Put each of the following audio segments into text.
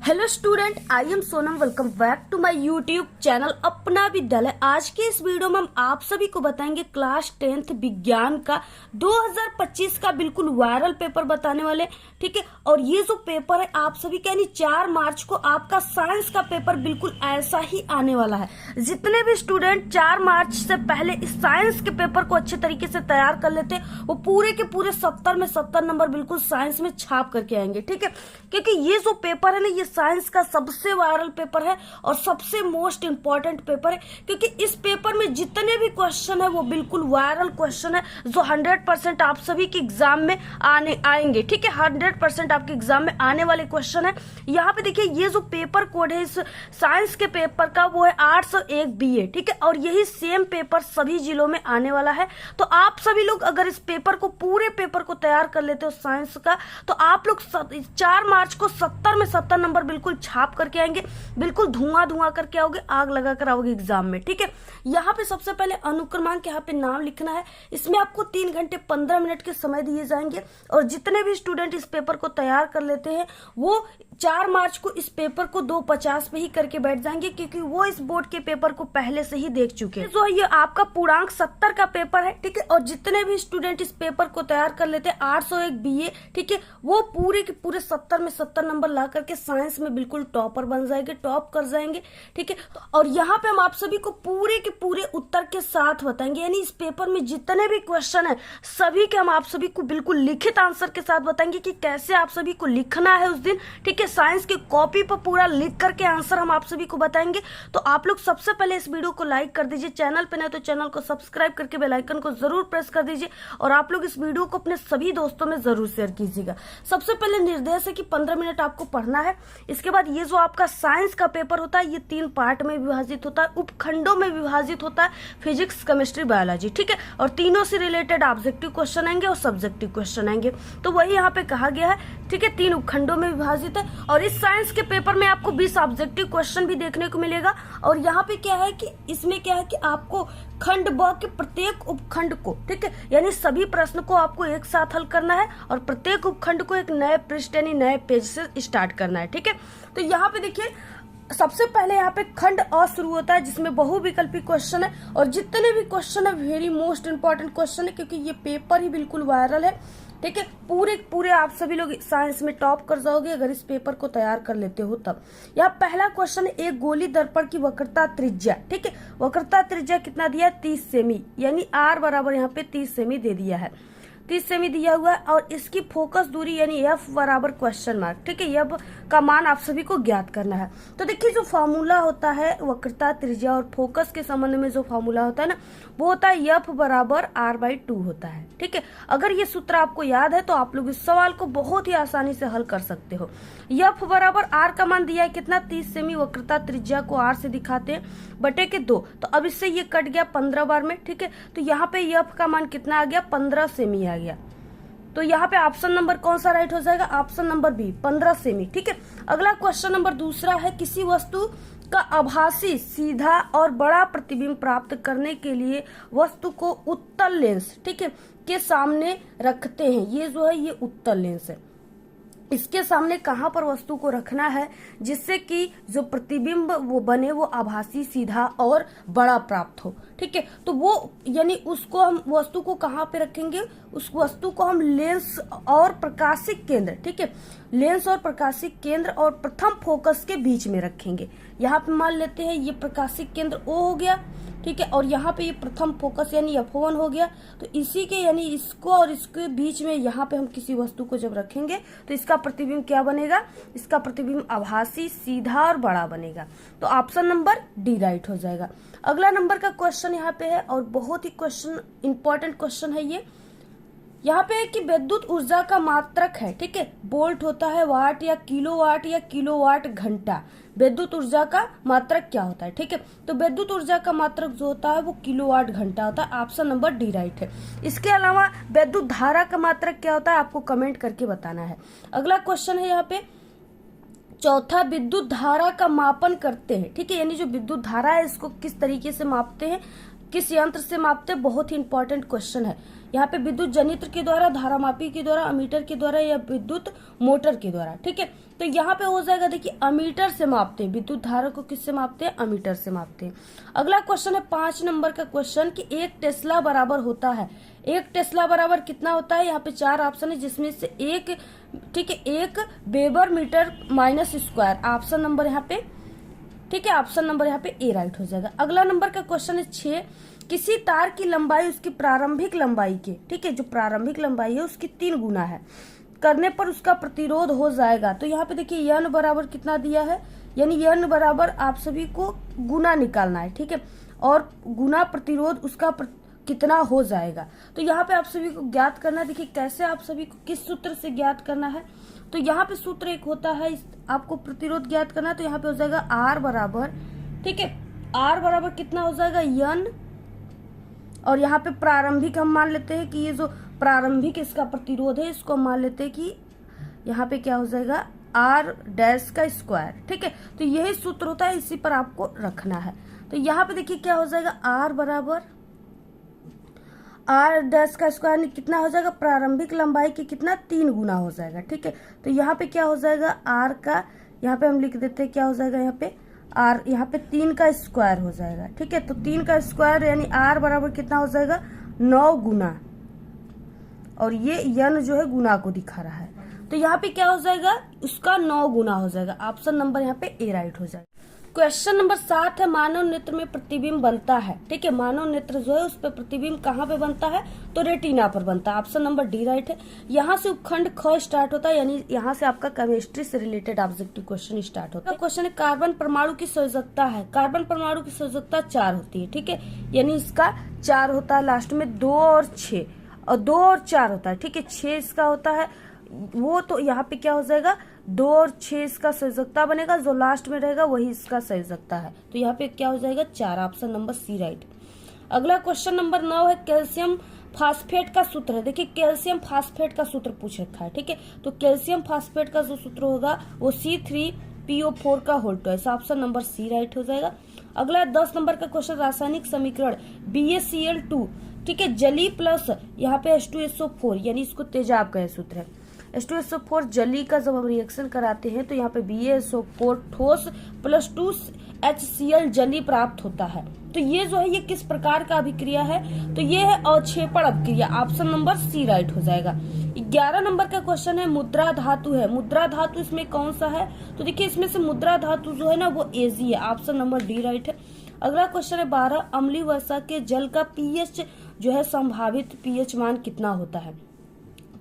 Hello student, I am Sonam. Welcome back to my YouTube channel Apna Vidyalaya. आज के इस video में हम आप सभी को बताएंगे क्लास 10th विज्ञान का 2025 का बिल्कुल वायरल पेपर बताने वाले। ठीक है, और ये जो पेपर है आप सभी का यानी 4 मार्च को आपका साइंस का पेपर बिल्कुल ऐसा ही आने वाला है। जितने भी स्टूडेंट 4 मार्च से पहले इस साइंस के पेपर को अच्छे तरीके से तैयार कर लेते हैं वो पूरे के पूरे 70 में 70 नंबर बिल्कुल साइंस में छाप करके आएंगे। ठीक है, क्योंकि ये जो पेपर है ना ये साइंस का सबसे वायरल पेपर है और सबसे मोस्ट इंपॉर्टेंट पेपर है, क्योंकि इस पेपर में जितने भी क्वेश्चन है वो बिल्कुल वायरल क्वेश्चन है जो 100% आप सभी के एग्जाम में आएंगे। ठीक है, 100% आपके एग्जाम में आने वाले क्वेश्चन है। यहाँ पे देखिए ये जो पेपर कोड है इस साइंस के पेपर का वो है 801 BA। ठीक है, और यही सेम पेपर सभी जिलों में आने वाला है। तो आप सभी लोग अगर इस पेपर को पूरे पेपर को तैयार कर लेते हो साइंस का तो आप लोग 4 मार्च को 70 में 70 नंबर बिल्कुल छाप करके आएंगे, बिल्कुल धुआं करके आओगे, आग लगा कर आओगे एग्जाम में। ठीक है, यहाँ पे सबसे पहले अनुक्रमांक यहाँ पे नाम लिखना है। इसमें आपको 3 घंटे 15 मिनट के समय दिए जाएंगे और जितने भी स्टूडेंट इस पेपर को तैयार कर लेते हैं वो 4 मार्च को इस पेपर को 2:50 पे ही करके बैठ जाएंगे, क्योंकि वो इस बोर्ड के पेपर को पहले से ही देख चुके हैं। जो ये आपका पूर्णांक 70 का पेपर है। ठीक है, और जितने भी स्टूडेंट इस पेपर को तैयार कर लेते हैं 801 BA, ठीक है, वो पूरे के पूरे 70 में 70 नंबर ला करके साइंस में बिल्कुल टॉपर बन जाएंगे, टॉप कर जाएंगे। ठीक है, और यहाँ पे हम आप सभी को पूरे के पूरे उत्तर के साथ बताएंगे, यानी इस पेपर में जितने भी क्वेश्चन है सभी के हम आप सभी को बिल्कुल लिखित आंसर के साथ बताएंगे कि कैसे आप सभी को लिखना है उस दिन। ठीक है, साइंस की कॉपी पर पूरा लिख करके आंसर हम आप सभी को बताएंगे। तो आप लोग सबसे पहले इस वीडियो को लाइक कर दीजिए, चैनल पे नहीं तो चैनल को सब्सक्राइब करके बेल आइकन को जरूर प्रेस कर दीजिए और आप लोग इस वीडियो को अपने सभी दोस्तों में जरूर शेयर कीजिएगा। सबसे पहले निर्देश है कि 15 मिनट आपको पढ़ना है। इसके बाद ये जो आपका साइंस का पेपर होता है ये 3 पार्ट में विभाजित होता है, उपखंडों में विभाजित होता है, फिजिक्स, केमिस्ट्री, बायोलॉजी। ठीक है, और तीनों से रिलेटेड ऑब्जेक्टिव क्वेश्चन आएंगे और सब्जेक्टिव क्वेश्चन आएंगे। तो वही यहाँ पे कहा गया है। ठीक है, 3 उपखंडों में विभाजित है और इस साइंस के पेपर में आपको 20 ऑब्जेक्टिव क्वेश्चन भी देखने को मिलेगा। और यहाँ पे क्या है कि इसमें क्या है कि आपको खंड ब के प्रत्येक उपखंड को, ठीक है, यानी सभी प्रश्न को आपको एक साथ हल करना है और प्रत्येक उपखंड को एक नए पृष्ठ यानी नए पेज से स्टार्ट करना है। ठीक है, तो यहाँ पे देखिए सबसे पहले यहाँ पे खंड अ शुरू होता है जिसमें बहुविकल्पी क्वेश्चन है और जितने भी क्वेश्चन है वेरी मोस्ट इंपॉर्टेंट क्वेश्चन है, क्योंकि ये पेपर ही बिल्कुल वायरल है। ठीक है, पूरे आप सभी लोग साइंस में टॉप कर जाओगे अगर इस पेपर को तैयार कर लेते हो तब। यहाँ पहला क्वेश्चन है एक गोली दर्पण की वक्रता त्रिज्या। ठीक है, वक्रता त्रिज्या कितना दिया है? 30 सेमी, यानी R बराबर यहाँ पे 30 सेमी दे दिया है, 30 सेमी दिया हुआ है। और इसकी फोकस दूरी यानी F बराबर क्वेश्चन मार्क। ठीक है, F का मान आप सभी को ज्ञात करना है। तो देखिए जो फॉर्मूला होता है वक्रता त्रिज्या और फोकस के संबंध में जो फॉर्मूला होता है ना वो होता है F बराबर R/2 होता है। ठीक है, अगर ये सूत्र आपको याद है तो आप लोग इस सवाल को बहुत ही आसानी से हल कर सकते हो। F बराबर R का मान दिया है कितना? 30 सेमी। वक्रता त्रिज्या को R से दिखाते हैं बटे के 2, तो अब इससे ये कट गया 15 बार में। ठीक है, तो यहाँ पे F का मान कितना आ गया? 15 सेमी आ गया। तो यहाँ पे ऑप्शन नंबर कौन सा राइट हो जाएगा? ऑप्शन नंबर बी, 15 सेमी। ठीक है, अगला क्वेश्चन नंबर दूसरा है किसी वस्तु का आभासी सीधा और बड़ा प्रतिबिंब प्राप्त करने के लिए वस्तु को उत्तल लेंस, ठीक है, के सामने रखते हैं। ये जो है ये उत्तल लेंस है, इसके सामने कहाँ पर वस्तु को रखना है जिससे कि जो प्रतिबिंब वो बने वो आभासी सीधा और बड़ा प्राप्त हो। ठीक है, तो वो यानी उसको हम वस्तु को कहाँ पे रखेंगे? उस वस्तु को हम लेंस और प्रकाशिक केंद्र, ठीक है, लेंस और प्रकाशिक केंद्र और प्रथम फोकस के बीच में रखेंगे। यहाँ पे मान लेते हैं ये प्रकाशिक केंद्र O हो गया। ठीक है, और यहाँ पे ये प्रथम फोकस यानी F1 हो गया। तो इसी के यानी इसको और इसके बीच में यहाँ पे हम किसी वस्तु को जब रखेंगे तो इसका प्रतिबिंब क्या बनेगा? इसका प्रतिबिंब आभासी सीधा और बड़ा बनेगा। तो ऑप्शन नंबर डी राइट हो जाएगा। अगला नंबर का क्वेश्चन यहाँ पे है और बहुत ही क्वेश्चन इंपॉर्टेंट क्वेश्चन है ये। यहाँ पे है कि विद्युत ऊर्जा का मात्रक है, ठीक है, वोल्ट होता है, वाट या किलोवाट घंटा। विद्युत ऊर्जा का मात्रक क्या होता है? ठीक है, तो विद्युत ऊर्जा का मात्रक जो होता है वो किलोवाट घंटा होता है। ऑप्शन नंबर डी राइट है। इसके अलावा विद्युत धारा का मात्रक क्या होता है आपको कमेंट करके बताना है। अगला क्वेश्चन है यहाँ पे चौथा, विद्युत धारा का मापन करते हैं। ठीक है, यानी जो विद्युत धारा है इसको किस तरीके से मापते हैं? किस यंत्र से मापते हैं, बहुत ही इंपॉर्टेंट क्वेश्चन है। यहाँ पे विद्युत जनित्र के द्वारा, धारामापी के द्वारा, अमीटर के द्वारा या विद्युत मोटर के द्वारा। ठीक है, तो यहाँ पे हो जाएगा, देखिए अमीटर से मापते हैं, विद्युत धारा को किससे मापते हैं, अमीटर से मापते हैं। अगला क्वेश्चन है 5 नंबर का क्वेश्चन कि 1 टेस्ला बराबर होता है। 1 टेस्ला बराबर कितना होता है, यहाँ पे 4 ऑप्शन है जिसमें से एक, ठीक है, 1 weber metre minus square, option number यहाँ पे, ठीक है, ऑप्शन नंबर यहाँ पे ए राइट हो जाएगा। अगला नंबर का क्वेश्चन है 6, किसी तार की लंबाई उसकी प्रारंभिक लंबाई के, ठीक है, जो प्रारंभिक लंबाई है उसकी 3 गुना है, करने पर उसका प्रतिरोध हो जाएगा। तो यहाँ पे देखिए n बराबर कितना दिया है, यानी n बराबर आप सभी को गुना निकालना है, ठीक है, और गुना प्रतिरोध उसका कितना हो जाएगा। तो यहाँ पे आप सभी को ज्ञात करना है। देखिए कैसे आप सभी को किस सूत्र से ज्ञात करना है, तो यहाँ पे सूत्र एक होता है, आपको प्रतिरोध ज्ञात करना है, तो यहाँ पे हो जाएगा R बराबर, ठीक है, R बराबर कितना हो जाएगा n, और यहाँ पे प्रारंभिक हम मान लेते हैं कि ये जो प्रारंभिक इसका प्रतिरोध है इसको मान लेते हैं कि यहाँ पे क्या हो जाएगा R डैश का स्क्वायर। ठीक है, तो यही सूत्र होता है, इसी पर आपको रखना है। तो यहाँ पे देखिए क्या हो जाएगा, R बराबर R डैश का स्क्वायर कितना हो जाएगा, प्रारंभिक लंबाई की कितना 3 गुना हो जाएगा। ठीक है, तो यहाँ पे क्या हो जाएगा, R का यहाँ पे हम लिख देते हैं, क्या हो जाएगा यहाँ पे R, यहाँ पे 3 का स्क्वायर हो जाएगा। ठीक है, तो 3 का स्क्वायर यानी R बराबर कितना हो जाएगा 9 गुना, और ये n जो है गुना को दिखा रहा है, तो यहाँ पे क्या हो जाएगा, उसका 9 गुना हो जाएगा। ऑप्शन नंबर यहाँ पे ए राइट हो जाएगा। क्वेश्चन नंबर 7 है, मानव नेत्र में प्रतिबिंब बनता है। ठीक है, मानव नेत्र जो है उस पर प्रतिबिंब कहाँ पे बनता है, तो रेटिना पर बनता है। ऑप्शन नंबर डी राइट है। यहाँ से उपखंड ख स्टार्ट होता है, यानी यहाँ से आपका केमिस्ट्री से रिलेटेड ऑब्जेक्टिव क्वेश्चन स्टार्ट होता है। क्वेश्चन है कार्बन परमाणु की संयोजकता है। कार्बन परमाणु की संयोजकता 4 होती है। ठीक है, यानी इसका 4 होता है, लास्ट में 2 और 6, और 2 और 4 होता है। ठीक है, 6 इसका होता है वो, तो यहाँ पे क्या हो जाएगा 2 और 6 इसका संयोजकता बनेगा, जो लास्ट में रहेगा वही इसका संयोजकता है, तो यहाँ पे क्या हो जाएगा 4, ऑप्शन नंबर सी राइट। अगला क्वेश्चन नंबर 9 है, कैल्शियम फास्फेट का सूत्र है। देखिए कैल्शियम फास्फेट का सूत्र पूछ रखा है। ठीक है, तो कैल्शियम फास्फेट का जो सूत्र होगा वो C3PO4 का hole twice, option number C right हो जाएगा। अगला 10 नंबर का क्वेश्चन, रासायनिक समीकरण BaCl2, ठीक है, जली प्लस यहाँ पे H2SO4, यानी इसको तेजाब का सूत्र है। H2SO4 जली का जब हम रिएक्शन कराते हैं तो यहाँ पे BaSO4 ठोस प्लस 2HCl जली प्राप्त होता है। तो ये जो है ये किस प्रकार का अभिक्रिया है, तो ये है अवक्षेपण अभिक्रिया, ऑप्शन नंबर सी राइट हो जाएगा। 11 नंबर का क्वेश्चन है, मुद्रा धातु है। मुद्रा धातु इसमें कौन सा है, तो देखिए इसमें से मुद्रा धातु जो है ना वो Ag है, ऑप्शन नंबर डी राइट है। अगला क्वेश्चन है 12, अम्लीय वर्षा के जल का pH जो है संभावित pH मान कितना होता है,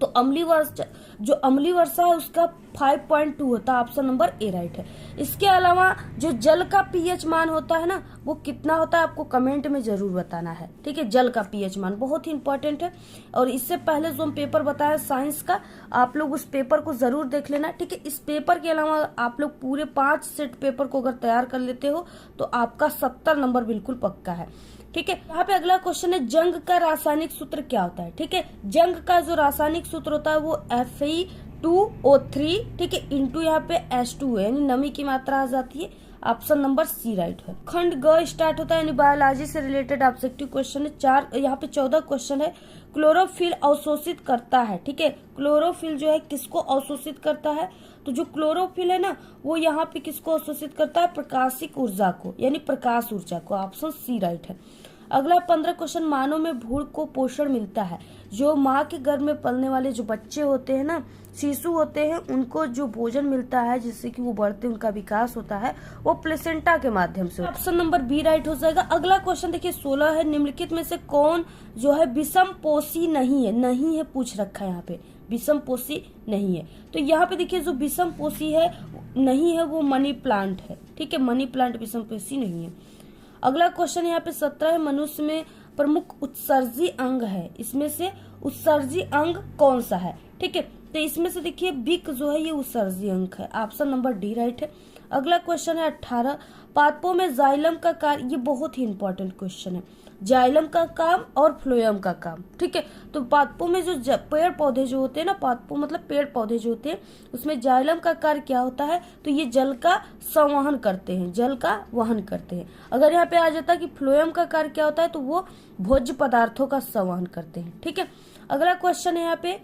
तो अम्लीय वर्षा, जो अम्लीय वर्षा है उसका 5.2 होता है, ऑप्शन नंबर ए राइट है। इसके अलावा जो जल का पीएच मान होता है ना वो कितना होता है, आपको कमेंट में जरूर बताना है। ठीक है, जल का पीएच मान बहुत ही इंपॉर्टेंट है, और इससे पहले जो हम पेपर बताया साइंस का, आप लोग उस पेपर को जरूर देख लेना। ठीक है, इस पेपर के अलावा आप लोग पूरे 5 सेट पेपर को अगर तैयार कर लेते हो तो आपका 70 नंबर बिल्कुल पक्का है। ठीक है, यहाँ पे अगला क्वेश्चन है, जंग का रासायनिक सूत्र क्या होता है। ठीक है, जंग का जो रासायनिक सूत्र होता है वो Fe2O3, ठीक है, इंटू यहाँ पे H2 है, यानी नमी की मात्रा आ जाती है, ऑप्शन नंबर सी राइट है। खंड ग स्टार्ट होता है, यानी बायोलॉजी से रिलेटेड ऑब्जेक्टिव क्वेश्चन है। 4 यहाँ पे 14 क्वेश्चन है, क्लोरोफिल अवशोषित करता है। ठीक है, क्लोरोफिल जो है किसको अवशोषित करता है, तो जो क्लोरोफिल है ना वो यहाँ पे किसको अवशोषित करता है, प्रकाशिक ऊर्जा को, यानी प्रकाश ऊर्जा को, ऑप्शन सी राइट है। अगला 15 क्वेश्चन, मानव में भ्रूण को पोषण मिलता है। जो माँ के गर्भ में पलने वाले जो बच्चे होते हैं ना, शिशु होते हैं, उनको जो भोजन मिलता है जिससे कि वो बढ़ते उनका विकास होता है वो प्लेसेंटा के माध्यम से। ऑप्शन नंबर बी राइट हो जाएगा। अगला क्वेश्चन देखिए 16 है, निम्नलिखित में से कौन जो है विषम पोषी नहीं है, नहीं है पूछ रखा है यहाँ पे, विषम पोषी नहीं है। तो यहाँ पे देखिए जो विषम पोषी है नहीं है वो मनी प्लांट है। ठीक है, मनी प्लांट विषम पोषी नहीं है। अगला क्वेश्चन यहाँ पे 17 है, मनुष्य में प्रमुख उत्सर्जी अंग है, इसमें से उत्सर्जी अंग कौन सा है। ठीक है, तो इसमें से देखिए बिक जो है ये उत्सर्जी अंक है, ऑप्शन नंबर डी राइट है। अगला क्वेश्चन है 18, पादपों में जाइलम का कार्य, ये बहुत ही इंपॉर्टेंट क्वेश्चन है, जाइलम का काम और फ्लोएम का काम, ठीक है। तो पादपों में जो पेड़ पौधे जो होते हैं ना, पादपों मतलब पेड़ पौधे जो होते हैं, उसमें जाइलम का कार्य क्या होता है, तो ये जल का संवहन करते हैं, जल का वहन करते हैं। अगर यहाँ पे आ जाता कि फ्लोएम का कार्य क्या होता है, तो वो भोज्य पदार्थों का संवहन करते हैं, ठीक है। अगला क्वेश्चन है यहाँ पे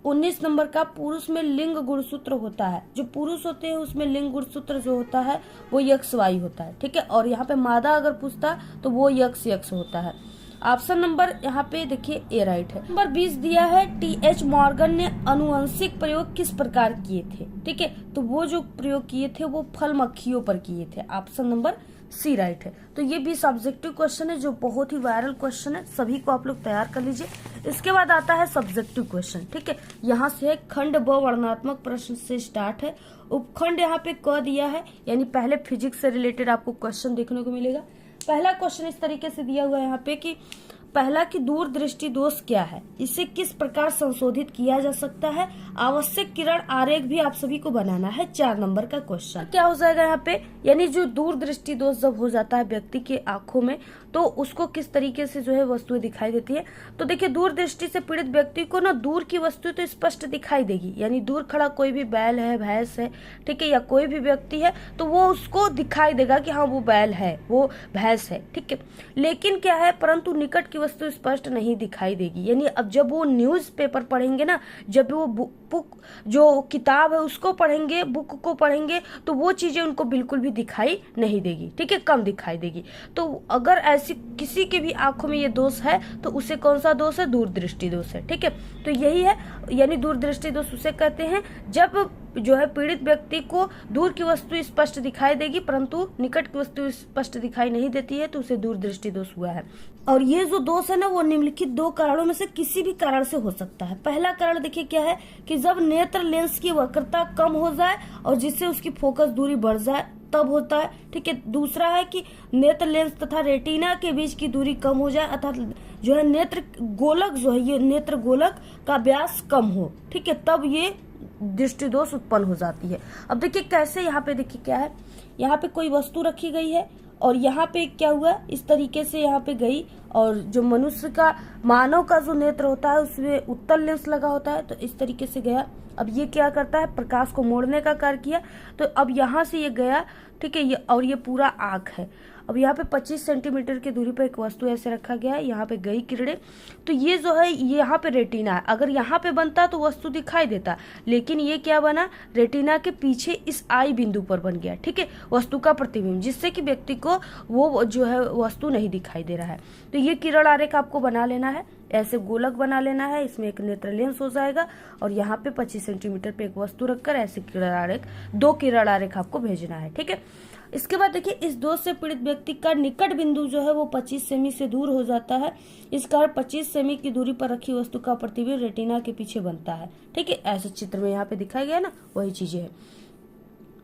19 नंबर का, पुरुष में लिंग गुणसूत्र होता है, जो पुरुष होते हैं उसमें लिंग गुणसूत्र जो होता है वो यक्ष वाई होता है, ठीक है। और यहाँ पे मादा अगर पूछता है तो वो यक्ष यक्ष होता है। ऑप्शन नंबर यहाँ पे देखिए ए राइट है। नंबर 20 दिया है, टी.एच. मॉर्गन ने अनुवांशिक प्रयोग किस प्रकार किए थे, ठीक है। तो वो जो प्रयोग किए थे वो फल मक्खियों पर किए थे, ऑप्शन नंबर सी राइट है। तो ये भी सब्जेक्टिव क्वेश्चन है जो बहुत ही वायरल क्वेश्चन है, सभी को आप लोग तैयार कर लीजिए। इसके बाद आता है सब्जेक्टिव क्वेश्चन, ठीक है। यहाँ से खंड ब वर्णनात्मक प्रश्न से स्टार्ट है। उपखंड यहाँ पे क दिया है, यानी पहले फिजिक्स से रिलेटेड आपको क्वेश्चन देखने को मिलेगा। पहला क्वेश्चन इस तरीके से दिया हुआ है यहाँ पे कि पहला कि दूरदृष्टि दोष क्या है, इसे किस प्रकार संशोधित किया जा सकता है, आवश्यक किरण आरेख भी आप सभी को बनाना है। 4 नंबर का क्वेश्चन क्या हो जाएगा यहाँ पे, यानी जो दूरदृष्टि दोष जब हो जाता है व्यक्ति के आंखों में, तो उसको किस तरीके से जो है वस्तुएं दिखाई देती है। तो देखिए दूरदृष्टि से पीड़ित व्यक्ति को ना दूर की वस्तु तो स्पष्ट दिखाई देगी, यानी दूर खड़ा कोई भी बैल है, भैंस है, ठीक है, या कोई भी व्यक्ति है तो वो उसको दिखाई देगा कि हाँ वो बैल है, वो भैंस है, ठीक है। लेकिन क्या है, परंतु निकट की वस्तु स्पष्ट नहीं दिखाई देगी। यानी अब जब वो न्यूज पेपर पढ़ेंगे ना, जब वो बुक जो किताब है उसको पढ़ेंगे, बुक को पढ़ेंगे, तो वो चीजें उनको बिल्कुल भी दिखाई नहीं देगी, ठीक है, कम दिखाई देगी। तो अगर ऐसी किसी के भी आंखों में ये दोष है तो उसे कौन सा दोष है, दूरदृष्टि दोष है, ठीक है। तो यही है, यानी दूरदृष्टि दोष उसे कहते हैं जब जो है पीड़ित व्यक्ति को दूर की वस्तु स्पष्ट दिखाई देगी परंतु निकट की वस्तु स्पष्ट दिखाई नहीं देती है, तो उसे दूरदृष्टि दोष हुआ है। और ये जो दोष है ना वो निम्नलिखित 2 कारणों में से किसी भी कारण से हो सकता है। पहला कारण देखिए क्या है कि जब नेत्र लेंस की वक्रता कम हो जाए और जिससे उसकी फोकस दूरी बढ़ जाए तब होता है, ठीक है। दूसरा है कि नेत्र लेंस तथा रेटिना के बीच की दूरी कम हो जाए, अर्थात जो है नेत्र गोलक जो है, ये नेत्र गोलक का व्यास कम हो, ठीक है, तब ये दृष्टि दोष उत्पन्न हो जाती है। अब देखिए कैसे, यहाँ पे देखिए क्या है, यहाँ पे कोई वस्तु रखी गई है और यहाँ पे क्या हुआ, इस तरीके से यहाँ पे गई और जो मनुष्य का मानव का जो नेत्र होता है उसमें उत्तल लेंस लगा होता है, तो इस तरीके से गया। अब ये क्या करता है, प्रकाश को मोड़ने का कार्य किया, तो अब यहाँ से ये गया, ठीक है, ये और ये पूरा आंख है। अब यहाँ पे 25 सेंटीमीटर की दूरी पर एक वस्तु ऐसे रखा गया है, यहाँ पे गई किरणें, तो ये जो है ये यहाँ पे रेटिना है। अगर यहाँ पे बनता तो वस्तु दिखाई देता, लेकिन ये क्या बना, रेटिना के पीछे इस आई बिंदु पर बन गया, ठीक है, वस्तु का प्रतिबिंब, जिससे कि व्यक्ति को वो जो है वस्तु नहीं दिखाई दे रहा है। तो ये किरण आरेख आपको बना लेना है, ऐसे गोलक बना लेना है, इसमें एक नेत्र लेंस हो जाएगा और यहाँ पे 25 सेंटीमीटर पे एक वस्तु रखकर ऐसे किरण आरेख, 2 किरण आरेख आपको भेजना है, ठीक है। इसके बाद देखिए इस दोष से पीड़ित व्यक्ति का निकट बिंदु जो है वो 25 सेमी से दूर हो जाता है, इस कारण 25 सेमी की दूरी पर रखी वस्तु का प्रतिबिंब रेटिना के पीछे बनता है, ठीक है। ऐसे चित्र में यहाँ पे दिखाया गया ना, वही चीजें है।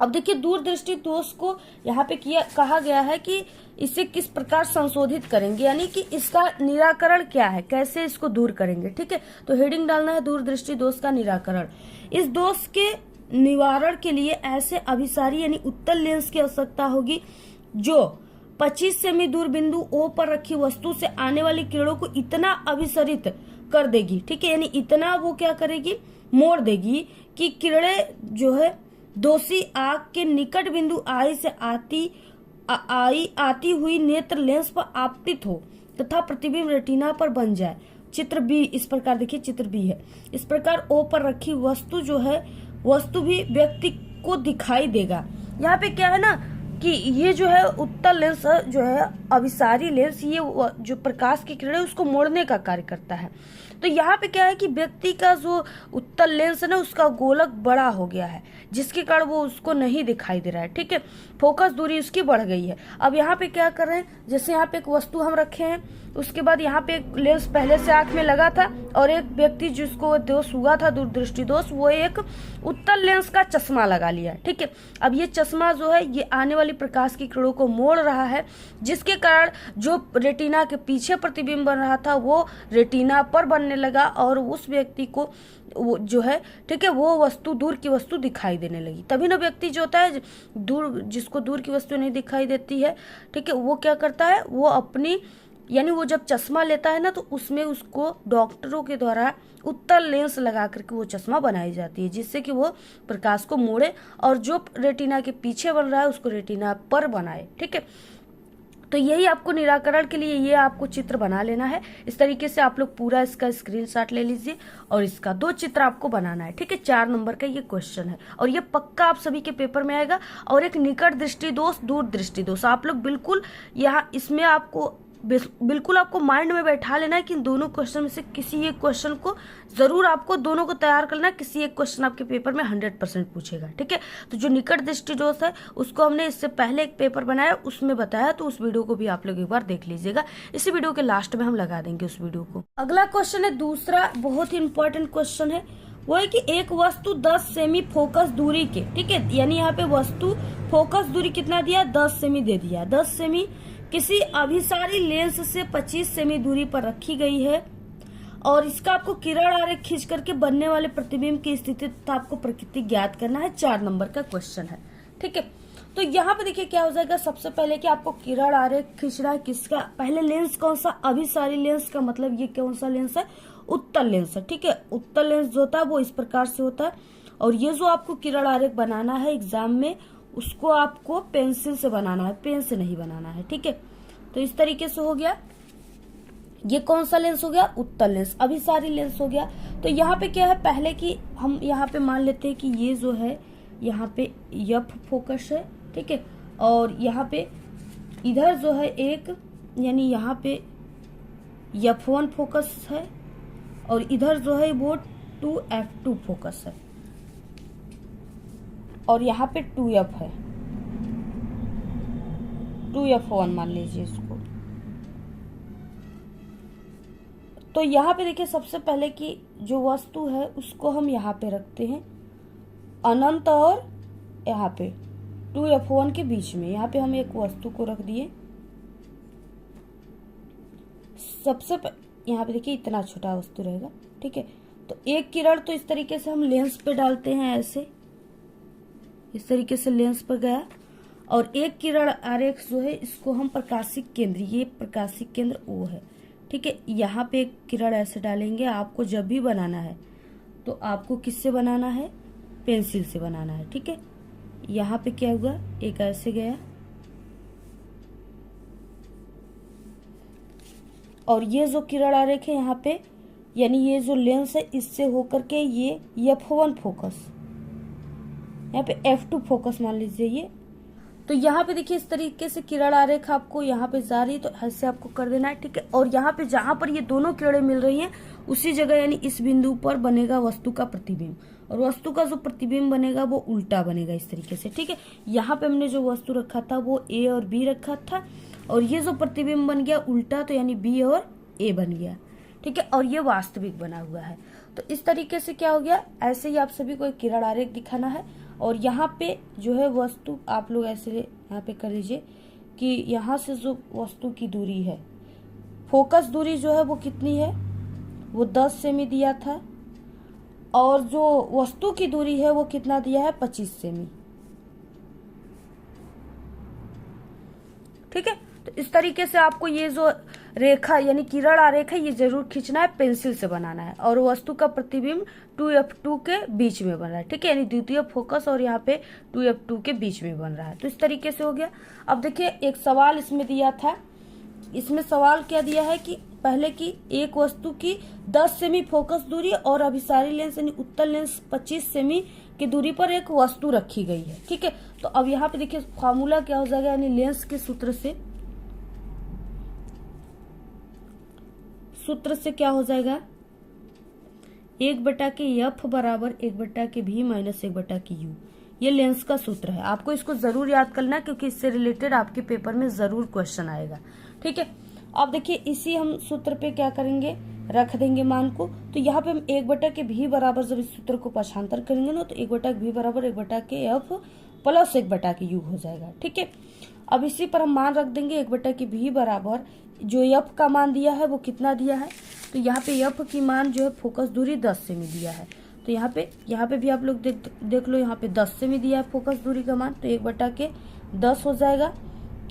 अब देखिए दूरदृष्टि दोष को यहाँ पे कहा गया है कि इसे किस प्रकार संशोधित करेंगे, यानी कि इसका निराकरण क्या है, कैसे इसको दूर करेंगे, ठीक है। तो हेडिंग डालना है दूरदृष्टि दोष का निराकरण। इस दोष के निवारण के लिए ऐसे अभिसारी यानी उत्तल लेंस की आवश्यकता होगी जो 25 सेमी दूर बिंदु O पर रखी वस्तु से आने वाली किरणों को इतना अभिसरित कर देगी, ठीक है, यानी इतना वो क्या करेगी, मोड़ देगी कि किरणें जो है दोषी आंख के निकट बिंदु आई से आती हुई नेत्र लेंस पर आपतित हो तथा प्रतिबिंब रेटिना पर बन जाए। चित्र बी इस प्रकार देखिए, चित्र बी है, इस प्रकार O पर रखी वस्तु जो है वस्तु भी व्यक्ति को दिखाई देगा। यहाँ पे क्या है ना कि ये जो है उत्तल लेंस जो है अभिसारी लेंस, ये जो प्रकाश की किरण है उसको मोड़ने का कार्य करता है। तो यहाँ पे क्या है कि व्यक्ति का जो उत्तल लेंस है ना उसका गोलक बड़ा हो गया है, जिसके कारण वो उसको नहीं दिखाई दे रहा है, ठीक है, फोकस दूरी उसकी बढ़ गई है। अब यहाँ पे क्या कर रहे हैं, जैसे यहाँ पे एक वस्तु हम रखे हैं, उसके बाद यहाँ पे एक लेंस पहले से आंख में लगा था और एक व्यक्ति जिसको दोष हुआ था दूरदृष्टि दोष, वो एक उत्तल लेंस का चश्मा लगा लिया, ठीक है। अब ये चश्मा जो है ये आने वाली प्रकाश की किरणों को मोड़ रहा है, जिसके कारण जो रेटिना के पीछे प्रतिबिंब बन रहा था वो रेटिना पर बनने लगा और उस व्यक्ति को वो जो है, ठीक है, वो वस्तु, दूर की वस्तु दिखाई देने लगी। तभी ना व्यक्ति जो होता है दूर, जिसको दूर की वस्तु नहीं दिखाई देती है, ठीक है, वो क्या करता है, वो अपनी, यानी वो जब चश्मा लेता है ना तो उसमें उसको डॉक्टरों के द्वारा उत्तल लेंस लगा करके वो चश्मा बनाई जाती है, जिससे कि वो प्रकाश को मोड़े और जो रेटिना के पीछे बन रहा है उसको रेटिना पर बनाए। ठीक है, तो यही आपको निराकरण के लिए ये आपको चित्र बना लेना है। इस तरीके से आप लोग पूरा इसका स्क्रीनशॉट ले लीजिए और इसका 2 चित्र आपको बनाना है। ठीक है, 4 नंबर का ये क्वेश्चन है और ये पक्का आप सभी के पेपर में आएगा। और एक निकट दृष्टि दोष, दूर दृष्टि दोष, आप लोग बिल्कुल यहाँ इसमें आपको बिल्कुल आपको माइंड में बैठा लेना है कि इन दोनों क्वेश्चन में से किसी एक क्वेश्चन को जरूर आपको दोनों को तैयार करना है। किसी एक क्वेश्चन आपके पेपर में 100% पूछेगा। ठीक है, तो जो निकट दृष्टि दोष है उसको हमने इससे पहले एक पेपर बनाया, उसमें बताया, तो उस वीडियो को भी आप लोग एक बार देख लीजिएगा। इसी वीडियो के लास्ट में हम लगा देंगे उस वीडियो को। अगला क्वेश्चन है दूसरा, बहुत ही इंपॉर्टेंट क्वेश्चन है। वो है कि एक वस्तु 10 सेमी फोकस दूरी के, ठीक है, यानी यहाँ पे वस्तु फोकस दूरी कितना दिया, 10 सेमी दे दिया। 10 सेमी किसी अभिसारी लेंस से 25 सेमी दूरी पर रखी गई है और इसका आपको किरण आरेख खींच करके बनने वाले प्रतिबिंब की स्थिति तथा आपको प्रकृति ज्ञात करना है। 4 नंबर का क्वेश्चन है। ठीक है, तो यहाँ पे देखिए क्या हो जाएगा। सबसे पहले कि आपको किरण आरेख खींचना है किसका, पहले लेंस कौन सा, अभिसारी लेंस का मतलब ये कौन सा लेंस है, उत्तल लेंस है। ठीक है, उत्तल लेंस जो होता है वो इस प्रकार से होता है और ये जो आपको किरण आरेख बनाना है एग्जाम में उसको आपको पेंसिल से बनाना है, पेन से नहीं बनाना है। ठीक है, तो इस तरीके से हो गया। ये कौन सा लेंस हो गया, उत्तल लेंस, अभिसारी लेंस हो गया। तो यहाँ पे क्या है, पहले कि हम यहाँ पे मान लेते हैं कि ये जो है यहाँ पे एफ फोकस है। ठीक है, और यहाँ पे इधर जो है एक, यानी यहाँ पे F1 फोकस है और इधर जो है वो 2F2 फोकस है और यहाँ पे 2F है, 2F1 मान लीजिए इसको। तो यहाँ पे देखिए सबसे पहले कि जो वस्तु है उसको हम यहाँ पे रखते हैं अनंत और यहाँ पे 2F1 के बीच में, यहाँ पे हम एक वस्तु को रख दिए। सबसे यहाँ पे देखिए इतना छोटा वस्तु रहेगा। ठीक है, तो एक किरण तो इस तरीके से हम लेंस पे डालते हैं, ऐसे इस तरीके से लेंस पर गया और एक किरण आरेख जो है इसको हम प्रकाशिक केंद्र, ये प्रकाशिक केंद्र O है। ठीक है, यहाँ पे एक किरण ऐसे डालेंगे। आपको जब भी बनाना है तो आपको किससे बनाना है, पेंसिल से बनाना है। ठीक है, यहाँ पे क्या हुआ, एक ऐसे गया और ये जो किरण आरेख है यहाँ पे, यानी ये जो लेंस है इससे होकर के ये F1 फोकस, यहाँ पे F2 फोकस मान लीजिए ये। तो यहाँ पे देखिए इस तरीके से किरण आरेख आपको यहाँ पे जा रही है, तो ऐसे आपको कर देना है। ठीक है, और यहाँ पे जहां पर ये दोनों किरणें मिल रही हैं उसी जगह यानी इस बिंदु पर बनेगा वस्तु का प्रतिबिंब और वस्तु का जो प्रतिबिंब बनेगा वो उल्टा बनेगा इस तरीके से। ठीक है, यहाँ पे हमने जो वस्तु रखा था वो A और B रखा था और ये जो प्रतिबिंब बन गया उल्टा, तो यानी B और A बन गया। ठीक है, और ये वास्तविक बना हुआ है। तो इस तरीके से क्या हो गया, ऐसे ही आप सभी को एक किरण आरेख दिखाना है और यहाँ पे जो है वस्तु आप लोग ऐसे यहाँ पे कर लीजिए कि यहाँ से जो वस्तु की दूरी है, फोकस दूरी जो है वो कितनी है, वो 10 सेमी दिया था और जो वस्तु की दूरी है वो कितना दिया है, 25 सेमी। ठीक है, तो इस तरीके से आपको ये जो रेखा यानी किरण आरेख है ये जरूर खींचना है, पेंसिल से बनाना है और वस्तु का प्रतिबिंब 2F2 के बीच में बन रहा है। ठीक है, यानी द्वितीय फोकस और यहाँ पे 2F2 के बीच में बन रहा है। तो इस तरीके से हो गया। अब देखिए एक सवाल इसमें दिया था, इसमें सवाल क्या दिया है कि पहले की एक वस्तु की 10 सेमी फोकस दूरी और अभिसारी लेंस यानी उत्तल लेंस 25 सेमी की दूरी पर एक वस्तु रखी गई है। ठीक है, तो अब यहाँ पे देखिए फॉर्मूला क्या हो जाएगा, यानी लेंस के सूत्र से क्या हो जाएगा, 1/F बराबर 1/V माइनस 1/U। ये लेंस का सूत्र है, आपको इसको जरूर याद करना है क्योंकि इससे रिलेटेड आपके पेपर में जरूर क्वेश्चन आएगा। ठीक है, अब देखिए इसी हम सूत्र पे क्या करेंगे, रख देंगे मान को। तो यहाँ पे हम 1/V बराबर जब इस सूत्र को पक्षांतर करेंगे ना, तो 1/V बराबर 1/F प्लस 1/u हो जाएगा। ठीक है, अब इसी पर हम मान रख देंगे 1/v बराबर जो f का मान दिया है वो कितना दिया है, तो यहाँ पे f की मान जो है फोकस दूरी 10 सेमी दिया है। तो यहाँ पे भी आप लोग देख लो, यहाँ पे 10 सेमी दिया है फोकस दूरी का मान, तो 1/10 हो जाएगा।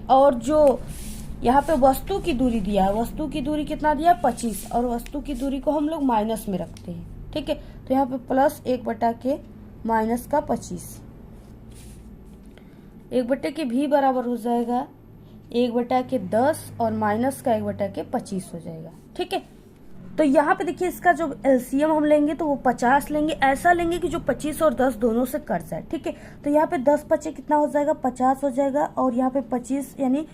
और जो यहाँ पे वस्तु की दूरी दिया है, वस्तु की दूरी कितना दिया है 25, और वस्तु की दूरी को हम लोग माइनस में रखते हैं। ठीक है, तो यहाँ पे प्लस 1/-25, 1/v बराबर हो जाएगा 1/10 और माइनस का 1/25 हो जाएगा। ठीक है, तो यहाँ पे देखिए इसका जो एलसीएम हम लेंगे तो वो 50 लेंगे, ऐसा लेंगे कि जो 25 और 10 दोनों से कट जाए। ठीक है, तो यहाँ पे 10 पचे कितना हो जाएगा 50 हो जाएगा, और यहाँ पे 25 यानी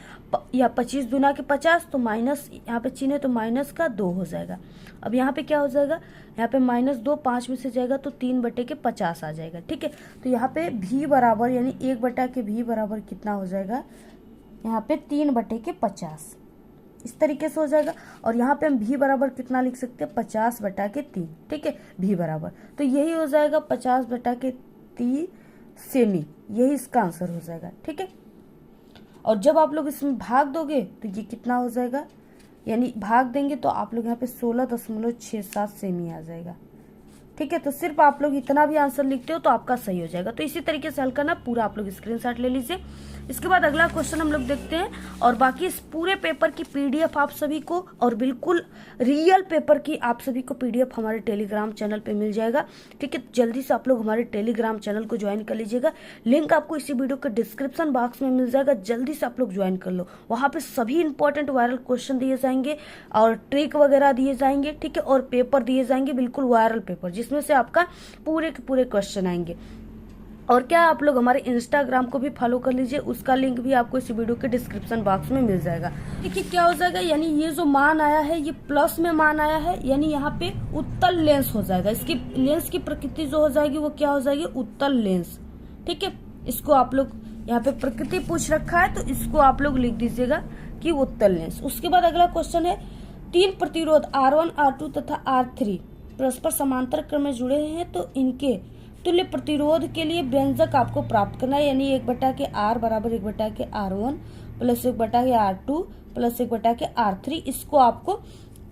या 25 दूना के 50, तो माइनस यहाँ पे चिन्ह है तो माइनस का 2 हो जाएगा। अब यहाँ पे क्या हो जाएगा, यहाँ पे -2 5 में से जाएगा तो 3/50 आ जाएगा। ठीक है, तो यहाँ पे v बराबर यानी 1/v बराबर कितना हो जाएगा, यहाँ पे 3/50 इस तरीके से हो जाएगा। और यहाँ पे हम v बराबर कितना लिख सकते हैं 50/3। ठीक है, v बराबर तो यही हो जाएगा 50/3 सेमी, यही इसका आंसर हो जाएगा। ठीक है, और जब आप लोग इसमें भाग दोगे तो ये कितना हो जाएगा, यानी भाग देंगे तो आप लोग यहाँ पे 16.67 सेमी आ जाएगा। ठीक है, तो सिर्फ आप लोग इतना भी आंसर लिखते हो तो आपका सही हो जाएगा। तो इसी तरीके से हल करना, पूरा आप लोग स्क्रीनशॉट ले लीजिए। इसके बाद अगला क्वेश्चन हम लोग देखते हैं, और बाकी इस पूरे पेपर की पीडीएफ आप सभी को, और बिल्कुल रियल पेपर की आप सभी को पीडीएफ हमारे टेलीग्राम चैनल पे मिल जाएगा। ठीक है, जल्दी से आप लोग हमारे टेलीग्राम चैनल को ज्वाइन कर लीजिएगा, लिंक आपको इसी वीडियो के डिस्क्रिप्शन बॉक्स में मिल जाएगा, जल्दी से आप लोग ज्वाइन कर लो। वहाँ पे सभी इंपॉर्टेंट वायरल क्वेश्चन दिए जाएंगे और ट्रिक वगैरह दिए जाएंगे। ठीक है, और पेपर दिए जाएंगे बिल्कुल वायरल पेपर, जिसमें से आपका पूरे के पूरे क्वेश्चन आएंगे। और क्या आप लोग हमारे इंस्टाग्राम को भी फॉलो कर लीजिए, उसका लिंक भी आपको इस वीडियो के डिस्क्रिप्शन बॉक्स में मिल जाएगा। देखिए क्या हो जाएगा, यानी ये जो मान आया है ये प्लस में मान आया है, यानी यहाँ पे उत्तल लेंस हो जाएगा। इसकी लेंस की प्रकृति जो हो जाएगी वो क्या हो जाएगी, उत्तल लेंस। ठीक है, इसको आप लोग यहाँ पे प्रकृति पूछ रखा है तो इसको आप लोग लिख दीजिएगा कि उत्तल लेंस। उसके बाद अगला क्वेश्चन है, 3 प्रतिरोध R1, R2 तथा R3 परस्पर समांतर क्रम में जुड़े हैं, तो इनके तुल्य प्रतिरोध के लिए व्यंजक आपको प्राप्त करना है, यानी 1/R बराबर 1/R1 plus 1/R2 plus 1/R3, इसको आपको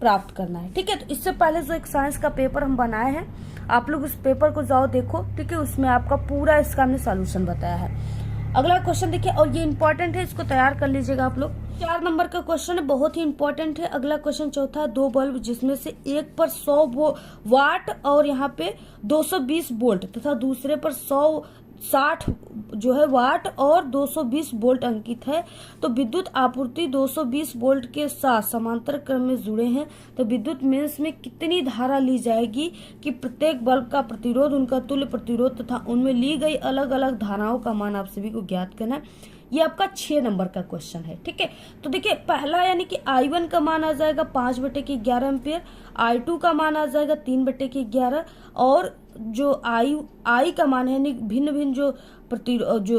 प्राप्त करना है। ठीक है, तो इससे पहले जो एक साइंस का पेपर हम बनाए हैं, आप लोग उस पेपर को जाओ देखो। ठीक है, उसमें आपका पूरा इसका हमने सॉल्यूशन बताया है। अगला क्वेश्चन देखिए, और ये इंपॉर्टेंट है, इसको तैयार कर लीजिएगा आप लोग। 4 नंबर का क्वेश्चन है, बहुत ही इंपॉर्टेंट है। अगला क्वेश्चन चौथा है, 2 बल्ब जिसमें से एक पर 100 वाट और यहाँ पे 220 वोल्ट तथा दूसरे पर 160 जो है वाट और 220 वोल्ट अंकित है, तो विद्युत आपूर्ति 220 वोल्ट के साथ समांतर क्रम में जुड़े हैं, तो विद्युत मेंस में कितनी धारा ली जाएगी कि प्रत्येक बल्ब का प्रतिरोध, उनका तुल्य प्रतिरोध तथा उनमें ली गई अलग अलग धाराओं का मान आप सभी को ज्ञात करना है। ये आपका 6 नंबर का क्वेश्चन है। ठीक है, तो देखिए पहला यानी कि I1 का मान आ जाएगा 5/11 एम्पियर, I2 का मान आ जाएगा 3/11, और जो I का मान है यानी भिन्न भिन्न जो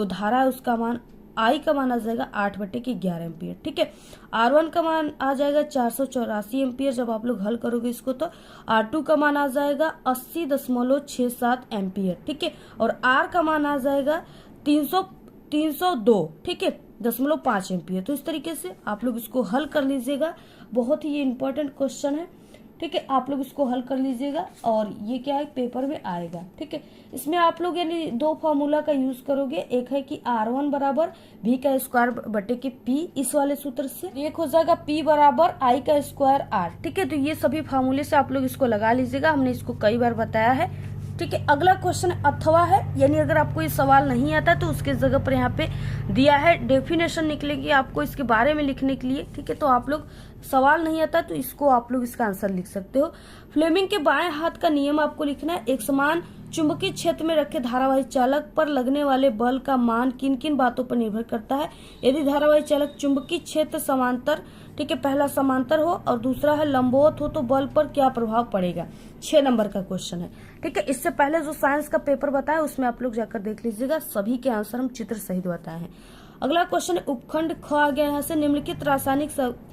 धारा है उसका मान I का मान आ जाएगा 8/11 एम्पियर। ठीक है, R1 का मान आ जाएगा 484 एम्पियर जब आप लोग हल करोगे इसको, तो R2 का मान आ जाएगा 80.67 एम्पियर। ठीक है, और R का मान आ जाएगा 302 ठीक है 0.5 एम्पियर। तो इस तरीके से आप लोग इसको हल कर लीजिएगा, बहुत ही ये इंपॉर्टेंट क्वेश्चन है। ठीक है, आप लोग इसको हल कर लीजिएगा, और ये क्या है पेपर में आएगा। ठीक है, इसमें आप लोग यानी 2 फॉर्मूला का यूज करोगे, एक है कि R1 बराबर V का स्क्वायर बटे के P, इस वाले सूत्र से, एक हो जाएगा P बराबर I का स्क्वायर R। ठीक है, तो ये सभी फॉर्मूले से आप लोग इसको लगा लीजिएगा, हमने इसको कई बार बताया है। ठीक है, अगला क्वेश्चन अथवा है, यानी अगर आपको ये सवाल नहीं आता तो उसके जगह पर यहाँ पे दिया है डेफिनेशन निकलेगी आपको इसके बारे में लिखने के लिए। ठीक है, तो आप लोग सवाल नहीं आता तो इसको आप लोग इसका आंसर लिख सकते हो। फ्लेमिंग के बाएं हाथ का नियम आपको लिखना है, एक समान चुंबकीय क्षेत्र में रखे धारावाही चालक पर लगने वाले बल का मान किन किन बातों पर निर्भर करता है। यदि धारावाही चालक चुंबकीय क्षेत्र समांतर, ठीक है, पहला समांतर हो और दूसरा है लंबवत हो, तो बल पर क्या प्रभाव पड़ेगा। 6 नंबर का क्वेश्चन है। ठीक है, इससे पहले जो साइंस का पेपर बताया उसमें आप लोग जाकर देख लीजिएगा, सभी के आंसर हम चित्र सहित बताए हैं। अगला क्वेश्चन है उपखंड ख आ गया यहाँ से, निम्नलिखित रासायनिक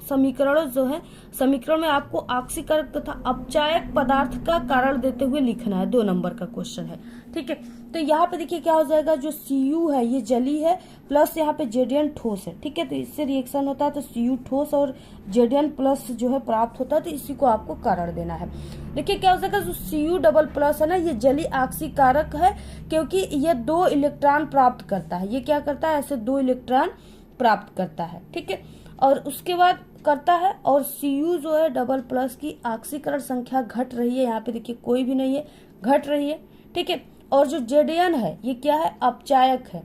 समीकरण जो है, समीकरण में आपको ऑक्सीकारक तथा अपचायक पदार्थ का कारण देते हुए लिखना है। 2 नंबर का क्वेश्चन है। ठीक है। तो यहाँ पे देखिए क्या हो जाएगा, जो Cu है ये जली है प्लस यहाँ पे Zn ठोस है, ठीक है। तो इससे रिएक्शन होता है तो Cu ठोस और Zn प्लस जो है प्राप्त होता है, तो इसी को आपको कारण देना है। देखिए क्या हो जाएगा, जो Cu डबल प्लस है ना, ये जली आक्सीकारक है क्योंकि ये 2 इलेक्ट्रॉन प्राप्त करता है। ये क्या करता है, ऐसे 2 इलेक्ट्रॉन प्राप्त करता है, ठीक है। और उसके बाद करता है, और Cu जो है डबल प्लस की ऑक्सीकरण संख्या घट रही है, यहाँ पे देखिए कोई भी नहीं है, घट रही है, ठीक है। और जो Zn है ये क्या है, अपचायक है,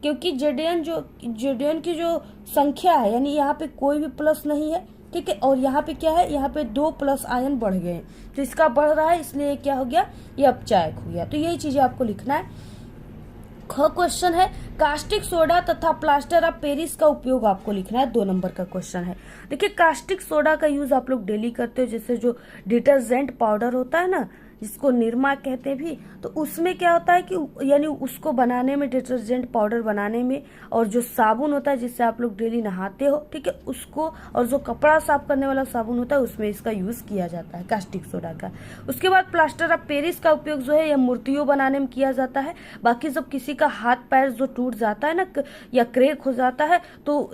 क्योंकि Zn की जो संख्या है, यानी यहाँ पे कोई भी प्लस नहीं है, ठीक है। और यहाँ पे क्या है, यहाँ पे 2 प्लस आयन बढ़ गए, तो इसका बढ़ रहा है, इसलिए क्या हो गया, ये अपचायक हो गया। तो यही चीजें आपको लिखना है। ख क्वेश्चन है, कास्टिक सोडा तथा प्लास्टर ऑफ पेरिस का उपयोग आपको लिखना है। 2 नंबर का क्वेश्चन है। देखिए कास्टिक सोडा का यूज आप लोग डेली करते हो, जैसे जो डिटर्जेंट पाउडर होता है ना, जिसको निरमा कहते हैं भी, तो उसमें क्या होता है कि यानी उसको बनाने में, डिटर्जेंट पाउडर बनाने में, और जो साबुन होता है जिससे आप लोग डेली नहाते हो, ठीक है, उसको, और जो कपड़ा साफ करने वाला साबुन होता है उसमें इसका यूज किया जाता है कास्टिक सोडा का। उसके बाद प्लास्टर ऑफ पेरिस का उपयोग जो है यह मूर्तियों बनाने में किया जाता है। बाकी जब किसी का हाथ पैर जो टूट जाता है ना, या क्रैक हो जाता है, तो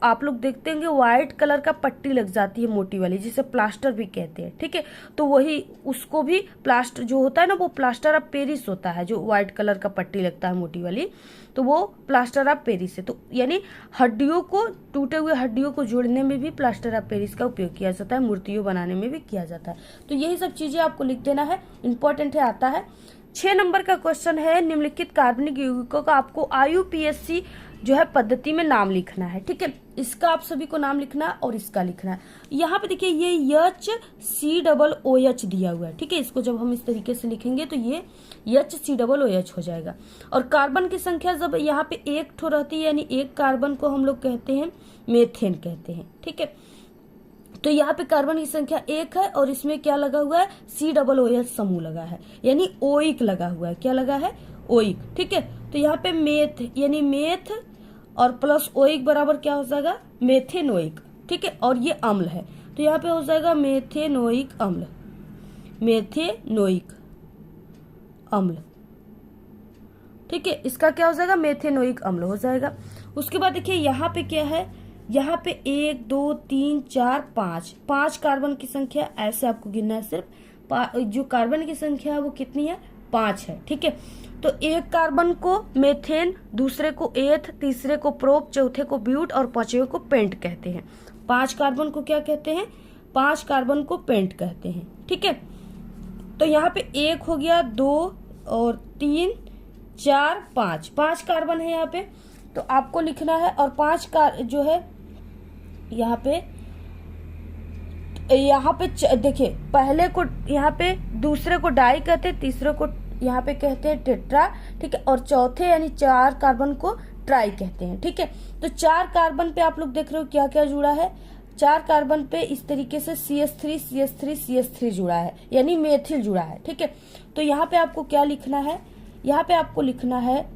आप लोग देखते होंगे व्हाइट कलर का पट्टी लग जाती है मोटी वाली, जिसे प्लास्टर भी कहते हैं, ठीक है। तो वही उसको भी प्लास्टर जो होता है ना, वो प्लास्टर ऑफ पेरिस होता है, जो व्हाइट कलर का पट्टी लगता है मोटी वाली, तो वो प्लास्टर ऑफ पेरिस है। तो यानी हड्डियों को, टूटे हुए हड्डियों को जोड़ने में भी प्लास्टर ऑफ पेरिस का उपयोग किया जाता है, मूर्तियों बनाने में भी किया जाता है। तो यही सब चीजें आपको लिख देना है, इंपॉर्टेंट है, आता है। 6 नंबर का क्वेश्चन है, निम्नलिखित कार्बनिक यौगिकों का आपको IUPAC जो है पद्धति में नाम लिखना है, ठीक है। इसका आप सभी को नाम लिखना है और इसका लिखना है। यहाँ पे देखिए ये HCOOH दिया हुआ है, ठीक है। इसको जब हम इस तरीके से लिखेंगे तो ये HCOOH हो जाएगा। और कार्बन की संख्या जब यहाँ पे 1 ठो रहती है, यानी 1 कार्बन को हम लोग कहते हैं मेथेन कहते हैं, ठीक है। तो यहाँ पे कार्बन की संख्या 1 है, और इसमें क्या लगा हुआ है, COOH समूह लगा है, यानी ओइक लगा हुआ है। क्या लगा है, ओइक, ठीक है। तो यहाँ पे मेथ यानी मेथ और प्लस ओइक बराबर क्या हो जाएगा, मेथेनोइक, ठीक है। और ये अम्ल है, तो यहाँ पे हो जाएगा मेथेनोइक अम्ल, मेथेनोइक अम्ल, ठीक है। इसका क्या हो जाएगा, मेथेनोइक अम्ल हो जाएगा। उसके बाद देखिए यहाँ पे क्या है, यहाँ पे 1 2 3 4 5 कार्बन की संख्या, ऐसे आपको गिनना है। सिर्फ जो कार्बन की संख्या है वो कितनी है, 5 है, ठीक है। तो 1 कार्बन को मेथेन, दूसरे को एथ, तीसरे को प्रोप, चौथे को ब्यूट और 5वें को पेंट कहते हैं। 5 कार्बन को क्या कहते हैं, 5 कार्बन को पेंट कहते हैं, ठीक है। तो यहाँ पे 1 हो गया, 2 और 3 4 5 कार्बन है यहाँ पे, तो आपको लिखना है। और 5 का जो है यहाँ पे देखिए, पहले को यहाँ पे दूसरे को डाई कहते हैं, तीसरे को यहाँ पे कहते हैं टेट्रा, ठीक है। और चौथे यानी 4 कार्बन को ट्राई कहते हैं, ठीक है। तो 4 कार्बन पे आप लोग देख रहे हो क्या क्या जुड़ा है, 4 कार्बन पे इस तरीके से CH3 जुड़ा है, यानी मेथिल जुड़ा है, ठीक है। तो यहाँ पे आपको क्या लिखना है, यहाँ पे आपको लिखना है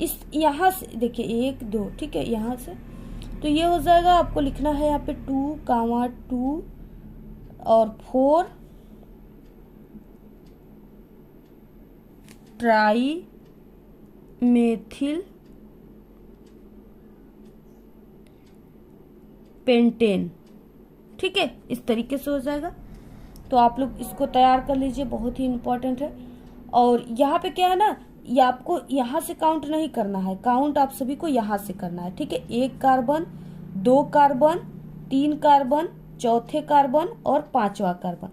इस, यहाँ से देखिए 1 2, ठीक है, यहाँ से तो ये हो जाएगा। आपको लिखना है यहाँ पे 2, 2 और 4 ट्राई मेथिल पेंटेन, ठीक है, इस तरीके से हो जाएगा। तो आप लोग इसको तैयार कर लीजिए, बहुत ही इंपॉर्टेंट है। और यहाँ पे क्या है ना, ये आपको यहाँ से काउंट नहीं करना है, काउंट आप सभी को यहाँ से करना है, ठीक है। 1 कार्बन, 2 कार्बन, 3 कार्बन, चौथे कार्बन और 5वां कार्बन।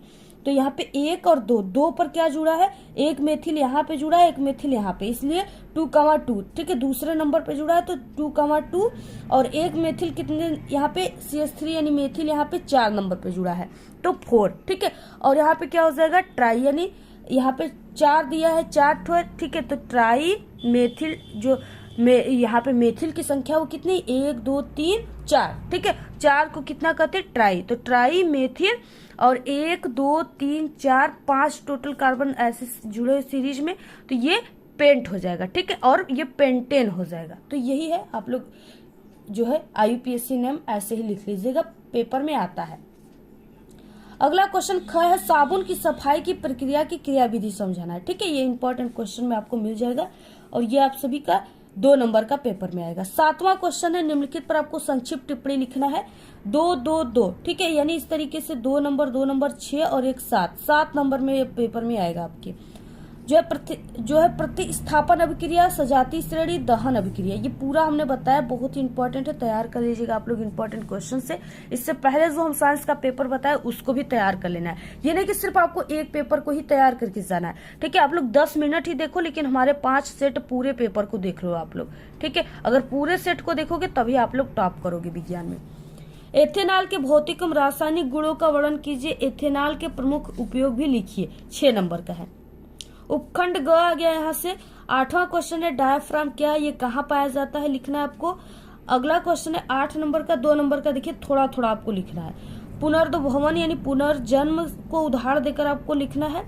तो यहाँ पे 1 और 2 पर क्या जुड़ा है, 1 मेथिल यहाँ पे जुड़ा है, 1 मेथिल यहाँ पे, इसलिए 2, ठीक है। दूसरे नंबर पे जुड़ा है तो 2, और 1 मेथिल कितने यहाँ पे CH3 यानी मेथिल यहाँ पे 4 नंबर पे जुड़ा है, तो 4, ठीक है। और यहाँ पे क्या हो जाएगा, ट्राई, यानी यहाँ पे 4 दिया है, 4 ठो है, ठीक है। तो ट्राई मेथिल, जो यहाँ पे मेथिल की संख्या वो कितनी, 1 2 3 4, ठीक है। 4 को कितना कहते हैं, ट्राई, तो ट्राई मेथिल। और 1 2 3 4 5 टोटल कार्बन ऐसे जुड़े सीरीज में, तो ये पेंट हो जाएगा, ठीक है। और ये पेंटेन हो जाएगा। तो यही है, आप लोग जो है IUPAC नेम ऐसे ही लिख लीजिएगा, पेपर में आता है। अगला क्वेश्चन ख है, साबुन की सफाई की प्रक्रिया की क्रियाविधि समझाना है। ठीक है, ये इंपॉर्टेंट क्वेश्चन में आपको मिल जाएगा और ये आप सभी का 2 नंबर का पेपर में आएगा। 7वां क्वेश्चन है, निम्नलिखित पर आपको संक्षिप्त टिप्पणी लिखना है। 2 2 2, ठीक है, यानी इस तरीके से 2 नंबर 6 और एक 7 नंबर में ये पेपर में आएगा आपके। जो है प्रतिस्थापन अभिक्रिया, सजातीय श्रेणी, दहन अभिक्रिया, ये पूरा हमने बताया, बहुत ही इंपॉर्टेंट है, तैयार कर लीजिएगा आप लोग इंपॉर्टेंट क्वेश्चन से। इससे पहले जो हम साइंस का पेपर बताया उसको भी तैयार कर लेना है। ये नहीं कि सिर्फ आपको एक पेपर को ही तैयार करके जाना है। ठीक है, आप लोग 10 मिनट ही देखो, लेकिन हमारे 5 सेट पूरे पेपर को देख लो आप लोग। ठीक है, अगर पूरे सेट को देखोगे तभी आप लोग टॉप करोगे विज्ञान में। एथेनॉल के भौतिक एवं रासायनिक गुणों का वर्णन कीजिए। एथेनॉल के प्रमुख उपयोग भी लिखिए। 6 नंबर का है। उपखंड ग आ गया यहाँ से। 8वां क्वेश्चन है, डायाफ्राम क्या है, ये कहाँ पाया जाता है, लिखना है आपको। अगला क्वेश्चन है 8 नंबर का, 2 नंबर का, देखिए थोड़ा थोड़ा आपको लिखना है। पुनर्भवन यानी पुनर्जन्म को उदाहरण देकर आपको लिखना है।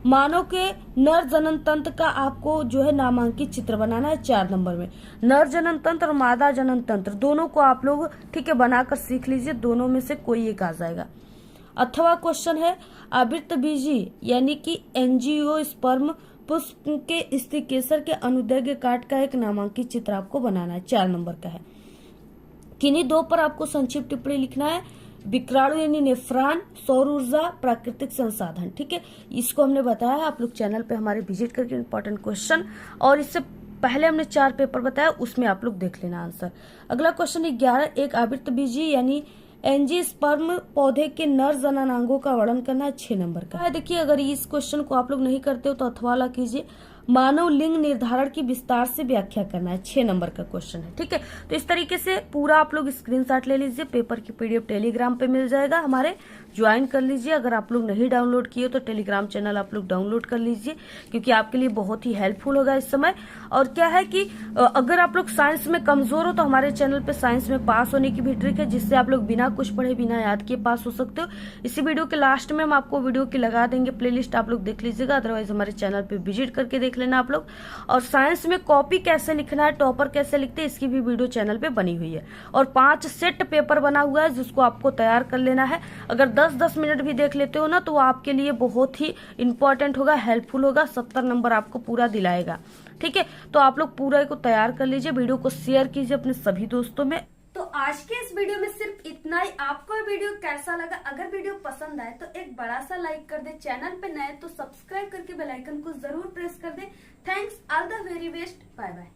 मानव के नर जनन तंत्र का आपको जो है नामांकित चित्र बनाना है 4 नंबर में। नर जनन तंत्र और मादा जनन तंत्र दोनों को आप लोग ठीक है बनाकर सीख लीजिए, दोनों में से कोई एक आ जाएगा। 8वां क्वेश्चन है, आवृतबीजी यानी कि एंजियोस्पर्म पुष्प के स्त्री केसर के अनुदैर्घ्य काट का एक नामांकित चित्र आपको बनाना है, 4 नंबर का है। किन्हीं 2 पर आपको संक्षिप्त टिप्पणी लिखना है। विक्राणु यानी नेफ्रॉन, सौर ऊर्जा, प्राकृतिक संसाधन। ठीक है, इसको हमने बताया, आप लोग चैनल पे हमारे विजिट करके इंपॉर्टेंट क्वेश्चन, और इससे पहले हमने 4 पेपर बताया, उसमें आप लोग देख लेना आंसर। अगला क्वेश्चन 11, एक आवृतबीजी यानी एंजियोस्पर्म पौधे के नर जननांगों का वर्णन करना है, 6 नंबर का है। देखिए, अगर इस क्वेश्चन को आप लोग नहीं करते हो तो अथवा ला कीजिए। मानव लिंग निर्धारण की विस्तार से व्याख्या करना है, 6 नंबर का क्वेश्चन है। ठीक है, तो इस तरीके से पूरा आप लोग स्क्रीनशॉट ले लीजिए। पेपर की पीडीएफ टेलीग्राम पे मिल जाएगा, हमारे ज्वाइन कर लीजिए। अगर आप लोग नहीं डाउनलोड किए तो टेलीग्राम चैनल आप लोग डाउनलोड कर लीजिए, क्योंकि आपके लिए बहुत ही हेल्पफुल होगा इस समय। और क्या है कि अगर आप लोग साइंस में कमजोर हो तो हमारे चैनल पे साइंस में पास होने की भी ट्रिक है, जिससे आप लोग बिना कुछ पढ़े बिना याद किए पास हो सकते हो। इसी वीडियो के लास्ट में हम आपको वीडियो की लगा देंगे प्लेलिस्ट, आप लोग देख लीजिएगा। अदरवाइज हमारे चैनल पे विजिट करके देख लेना आप लोग। और साइंस में कॉपी कैसे लिखना है, टॉपर कैसे लिखते हैं, इसकी भी वीडियो चैनल पे बनी हुई है। और 5 सेट पेपर बना हुआ है जिसको आपको तैयार कर लेना है। अगर 10-10 मिनट भी देख लेते हो ना तो आपके लिए बहुत ही इंपॉर्टेंट होगा, हेल्पफुल होगा, 70 नंबर आपको पूरा दिलाएगा। ठीक है, तो आप लोग पूरा को तैयार कर लीजिए, वीडियो को शेयर कीजिए अपने सभी दोस्तों में। तो आज के इस वीडियो में सिर्फ इतना ही। आपको ये वीडियो कैसा लगा? अगर वीडियो पसंद आए तो एक बड़ा सा लाइक कर दे, चैनल पे नए तो सब्सक्राइब करके बेल आइकन को जरूर प्रेस कर दे। Thanks, all the very best, bye bye.